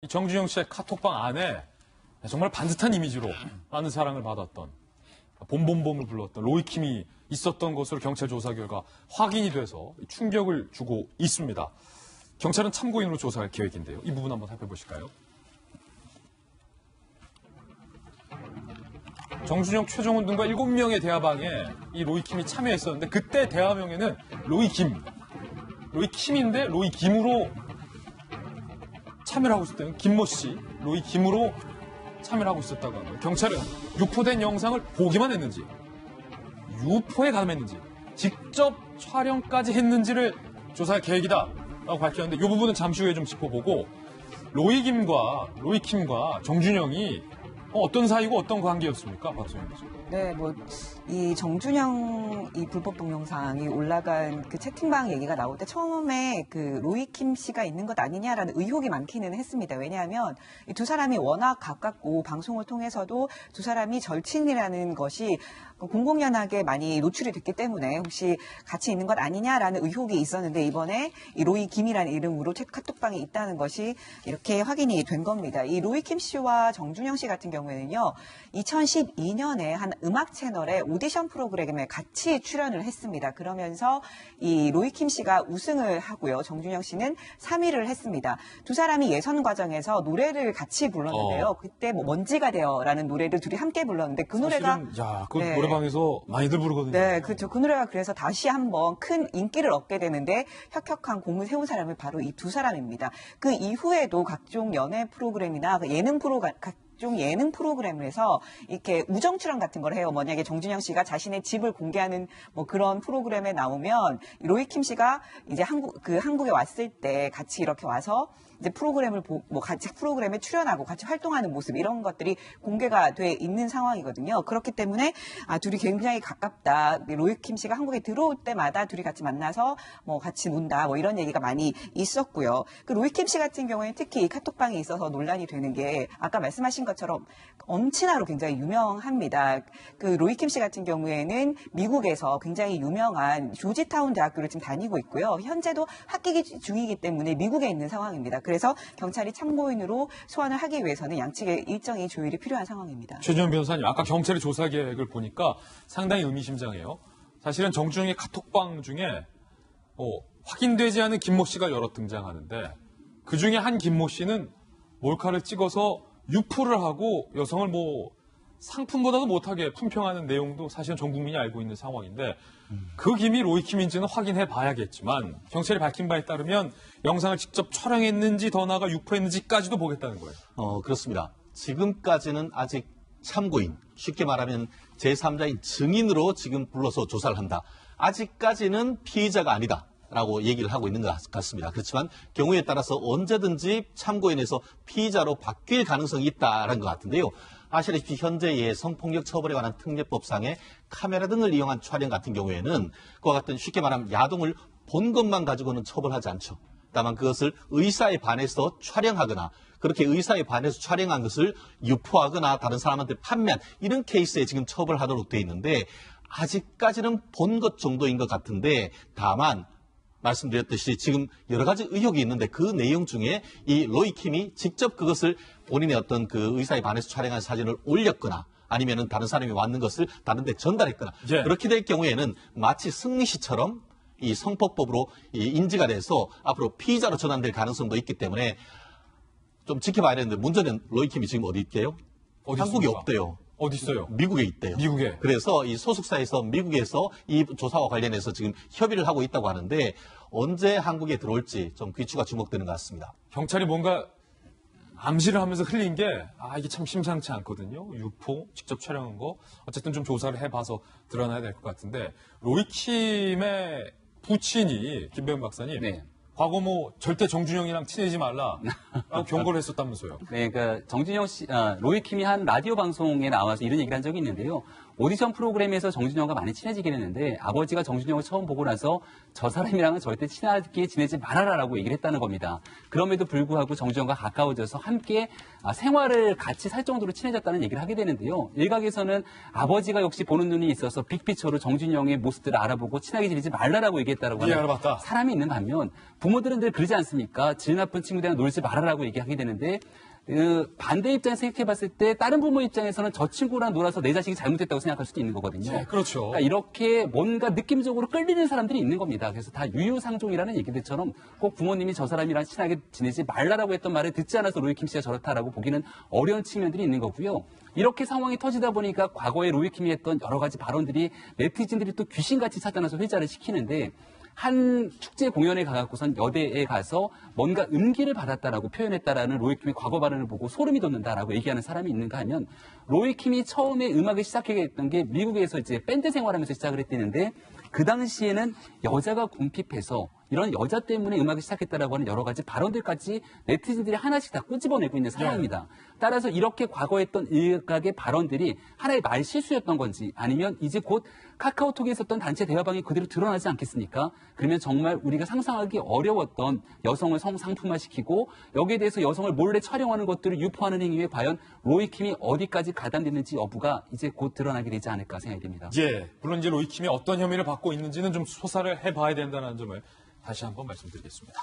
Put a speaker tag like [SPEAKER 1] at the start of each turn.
[SPEAKER 1] 정준영 씨의 카톡방 안에 정말 반듯한 이미지로 많은 사랑을 받았던 봄봄봄을 불렀던 로이킴이 있었던 것으로 경찰 조사 결과 확인이 돼서 충격을 주고 있습니다. 경찰은 참고인으로 조사할 계획인데요. 이 부분 한번 살펴보실까요? 정준영, 최종훈 등과 7명의 대화방에 이 로이킴이 참여했었는데 그때 대화명에는 로이킴인데 로이김으로 참여를 하고 있었다는 김모 씨, 로이김으로 참여를 하고 있었다고 합니다. 경찰은 유포된 영상을 보기만 했는지, 유포에 가담했는지, 직접 촬영까지 했는지를 조사할 계획이다라고 밝혔는데 이 부분은 잠시 후에 좀 짚어보고 로이킴과 정준영이 어떤 사이고 어떤 관계였습니까? 박소영 기자.
[SPEAKER 2] 네, 이 정준영 이 불법 동영상이 올라간 그 채팅방 얘기가 나올 때 처음에 그 로이킴 씨가 있는 것 아니냐라는 의혹이 많기는 했습니다. 왜냐하면 이 두 사람이 워낙 가깝고 방송을 통해서도 두 사람이 절친이라는 것이 공공연하게 많이 노출이 됐기 때문에 혹시 같이 있는 것 아니냐라는 의혹이 있었는데 이번에 이 로이김이라는 이름으로 카톡방에 있다는 것이 이렇게 확인이 된 겁니다. 이 로이킴 씨와 정준영 씨 같은 경우에는요, 2012년에 한 음악 채널의 오디션 프로그램에 같이 출연을 했습니다. 그러면서 이 로이킴 씨가 우승을 하고요, 정준영 씨는 3위를 했습니다. 두 사람이 예선 과정에서 노래를 같이 불렀는데요. 그때 먼지가 되어라는 노래를 둘이 함께 불렀는데 그 노래가
[SPEAKER 1] 네. 노래방에서 많이들 부르거든요.
[SPEAKER 2] 네, 그렇죠. 그 노래가 그래서 다시 한번 큰 인기를 얻게 되는데 혁혁한 공을 세운 사람이 바로 이 두 사람입니다. 그 이후에도 각종 연애 프로그램이나 각종 예능 프로그램을 해서 이렇게 우정 출연 같은 걸 해요. 만약에 정준영 씨가 자신의 집을 공개하는 그런 프로그램에 나오면 로이킴 씨가 이제 한국에 왔을 때 같이 이렇게 와서 이제 프로그램을 같이 프로그램에 출연하고 같이 활동하는 모습 이런 것들이 공개가 돼 있는 상황이거든요. 그렇기 때문에 둘이 굉장히 가깝다. 로이킴 씨가 한국에 들어올 때마다 둘이 같이 만나서 같이 논다. 이런 얘기가 많이 있었고요. 그 로이킴 씨 같은 경우에는 특히 이 카톡방에 있어서 논란이 되는 게 아까 말씀하신 것처럼 엄친아로 굉장히 유명합니다. 그 로이킴 씨 같은 경우에는 미국에서 굉장히 유명한 조지타운 대학교를 지금 다니고 있고요. 현재도 학기 중이기 때문에 미국에 있는 상황입니다. 그래서 경찰이 참고인으로 소환을 하기 위해서는 양측의 일정의 조율이 필요한 상황입니다.
[SPEAKER 1] 최준영 변호사님, 아까 경찰의 조사 계획을 보니까 상당히 의미심장해요. 사실은 정준영의 카톡방 중에 확인되지 않은 김모 씨가 여러 등장하는데 그중에 한 김모 씨는 몰카를 찍어서 유포를 하고 여성을 상품보다도 못하게 품평하는 내용도 사실은 전 국민이 알고 있는 상황인데 그 김이 로이킴인지는 확인해 봐야겠지만 경찰이 밝힌 바에 따르면 영상을 직접 촬영했는지 더 나아가 유포했는지까지도 보겠다는 거예요.
[SPEAKER 3] 그렇습니다. 지금까지는 아직 참고인, 쉽게 말하면 제3자인 증인으로 지금 불러서 조사를 한다. 아직까지는 피의자가 아니다. 라고 얘기를 하고 있는 것 같습니다. 그렇지만 경우에 따라서 언제든지 참고인에서 피의자로 바뀔 가능성이 있다는 것 같은데요. 아시다시피 현재의 성폭력 처벌에 관한 특례법상의 카메라 등을 이용한 촬영 같은 경우에는 그와 같은 쉽게 말하면 야동을 본 것만 가지고는 처벌하지 않죠. 다만 그것을 의사에 반해서 촬영하거나 그렇게 의사에 반해서 촬영한 것을 유포하거나 다른 사람한테 판매한 이런 케이스에 지금 처벌하도록 되어 있는데 아직까지는 본 것 정도인 것 같은데 다만 말씀드렸듯이 지금 여러 가지 의혹이 있는데 그 내용 중에 이 로이킴이 직접 그것을 본인의 어떤 그 의사에 반해서 촬영한 사진을 올렸거나 아니면은 다른 사람이 왔는 것을 다른 데 전달했거나 그렇게 될 경우에는 마치 승리 씨처럼 이 성폭법으로 인지가 돼서 앞으로 피의자로 전환될 가능성도 있기 때문에 좀 지켜봐야 되는데 문제는 로이킴이 지금 어디 있게요? 한국에 없대요.
[SPEAKER 1] 어디 있어요?
[SPEAKER 3] 미국에 있대요.
[SPEAKER 1] 미국에.
[SPEAKER 3] 그래서 이 소속사에서 미국에서 이 조사와 관련해서 지금 협의를 하고 있다고 하는데 언제 한국에 들어올지 좀 귀추가 주목되는 것 같습니다.
[SPEAKER 1] 경찰이 뭔가 암시를 하면서 흘린 게 이게 참 심상치 않거든요. 유포, 직접 촬영한 거. 어쨌든 좀 조사를 해봐서 드러나야 될 것 같은데 로이킴의 부친이 김배은 박사님.
[SPEAKER 4] 네.
[SPEAKER 1] 과거 절대 정준영이랑 친해지지 말라라고 경고를 했었다면서요.
[SPEAKER 4] 네, 그러니까 정준영 씨, 로이킴이 한 라디오 방송에 나와서 이런 얘기를 한 적이 있는데요. 오디션 프로그램에서 정준영과 많이 친해지게 됐는데 아버지가 정준영을 처음 보고 나서 저 사람이랑은 절대 친하게 지내지 말아라라고 얘기를 했다는 겁니다. 그럼에도 불구하고 정준영과 가까워져서 함께 생활을 같이 살 정도로 친해졌다는 얘기를 하게 되는데요. 일각에서는 아버지가 역시 보는 눈이 있어서 빅피처로 정준영의 모습들을 알아보고 친하게 지내지 말라라고 얘기했다라고 하는
[SPEAKER 1] 알아봤다.
[SPEAKER 4] 사람이 있는 반면 부모들은 늘 그러지 않습니까? 질 나쁜 친구들이랑 놀지 말아라고 얘기하게 되는데 반대 입장에서 생각해봤을 때 다른 부모 입장에서는 저 친구랑 놀아서 내 자식이 잘못했다고 생각할 수도 있는 거거든요.
[SPEAKER 1] 네, 그렇죠.
[SPEAKER 4] 그러니까 이렇게 뭔가 느낌적으로 끌리는 사람들이 있는 겁니다. 그래서 다 유유상종이라는 얘기들처럼 꼭 부모님이 저 사람이랑 친하게 지내지 말라라고 했던 말을 듣지 않아서 로이킴 씨가 저렇다라고 보기는 어려운 측면들이 있는 거고요. 이렇게 상황이 터지다 보니까 과거에 로이킴이 했던 여러 가지 발언들이 네티즌들이 또 귀신같이 찾아나서 회자를 시키는데 한 축제 공연에 가갖고선 여대에 가서 뭔가 음기를 받았다라고 표현했다라는 로이킴의 과거 발언을 보고 소름이 돋는다라고 얘기하는 사람이 있는가 하면 로이킴이 처음에 음악을 시작했던 게 미국에서 이제 밴드 생활하면서 시작을 했다는데 그 당시에는 여자가 궁핍해서 이런 여자 때문에 음악을 시작했다라고 하는 여러 가지 발언들까지 네티즌들이 하나씩 다 꼬집어내고 있는 상황입니다. 따라서 이렇게 과거에 했던 일각의 발언들이 하나의 말 실수였던 건지 아니면 이제 곧 카카오톡에 있었던 단체 대화방이 그대로 드러나지 않겠습니까? 그러면 정말 우리가 상상하기 어려웠던 여성을 성상품화시키고 여기에 대해서 여성을 몰래 촬영하는 것들을 유포하는 행위에 과연 로이킴이 어디까지 가담됐는지 여부가 이제 곧 드러나게 되지 않을까 생각이 됩니다.
[SPEAKER 1] 예, 물론 이제 로이킴이 어떤 혐의를 받고 있는지는 좀 수사를 해봐야 된다는 점을 다시 한번 말씀드리겠습니다.